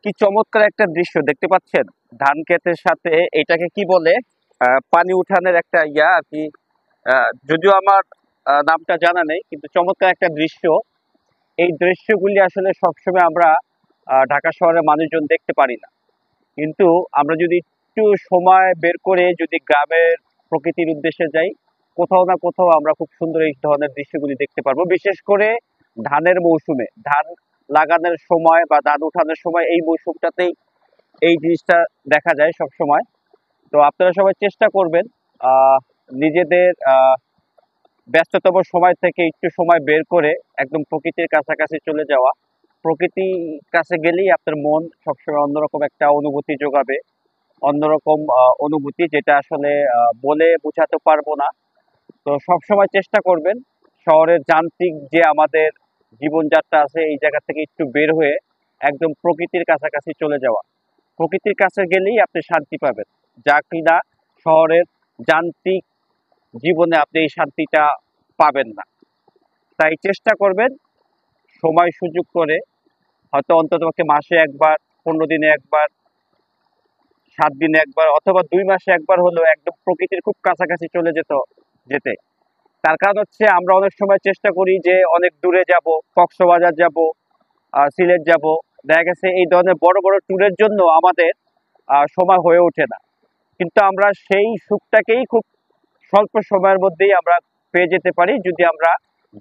কি চমৎকার একটা দৃশ্য দেখতে পাচ্ছেন। ধান ক্ষেতের সাথে এটাকে কি বলে, পানি উঠানের একটা ইয়া আর কি। যদিও আমার নামটা জানা নেই, কিন্তু চমৎকার একটা দৃশ্য। এই দৃশ্যগুলি আসলে সবসময় আমরা ঢাকা শহরের মানুষজন দেখতে পারি না। কিন্তু আমরা যদি একটু সময় বের করে যদি গ্রামের প্রকৃতির উদ্দেশ্যে যাই, কোথাও না কোথাও আমরা খুব সুন্দর এই ধরনের দৃশ্যগুলি দেখতে পারবো। বিশেষ করে ধানের মৌসুমে, ধান লাগানোর সময় বা ধান উঠানোর সময় এই মৌসুমটাতেই এই জিনিসটা দেখা যায় সব সময়। তো আপনারা সবাই চেষ্টা করবেন নিজেদের ব্যস্ততম সময় থেকে একটু সময় বের করে একদম প্রকৃতির কাছাকাছি চলে যাওয়া। প্রকৃতির কাছে গেলেই আপনার মন সবসময় অন্যরকম একটা অনুভূতি যোগাবে, অন্যরকম অনুভূতি যেটা আসলে বলে বোঝাতে পারবো না। তো সবসময় চেষ্টা করবেন শহরের যান্ত্রিক যে আমাদের জীবনযাত্রা আছে এই জায়গা থেকে একটু বের হয়ে একদম প্রকৃতির কাছাকাছি চলে যাওয়া। প্রকৃতির কাছে গেলেই আপনি শান্তি পাবেন, যা কিনা শহরের যান্ত্রিক জীবনে আপনি এই শান্তিটা পাবেন না। তাই চেষ্টা করবেন সময় সুযোগ করে, হয়তো অন্ততপক্ষে মাসে একবার, 15 দিনে একবার, 7 দিনে একবার, অথবা 2 মাসে একবার হলেও একদম প্রকৃতির খুব কাছাকাছি চলে যেতে। তার কারণ হচ্ছে আমরা অনেক সময় চেষ্টা করি যে অনেক দূরে যাব, কক্সবাজার যাব, সিলেট যাব, দেখা গেছে এই ধরনের বড় বড় ট্যুরের জন্য আমাদের সময় হয়ে ওঠে না। কিন্তু আমরা সেই সুখটাকেই খুব স্বল্প সময়ের মধ্যেই আমরা পেয়ে যেতে পারি যদি আমরা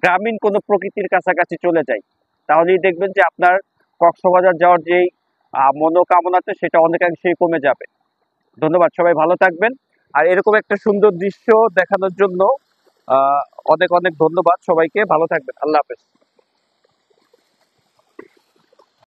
গ্রামীণ কোনো প্রকৃতির কাছাকাছি চলে যাই। তাহলেই দেখবেন যে আপনার কক্সবাজার যাওয়ার যেই মনোকামনাটা সেটা অনেকাংশেই কমে যাবে। ধন্যবাদ, সবাই ভালো থাকবেন। আর এরকম একটা সুন্দর দৃশ্য দেখানোর জন্য আহ অনেক অনেক ধন্যবাদ সবাইকে। ভালো থাকবেন, আল্লাহ হাফেজ।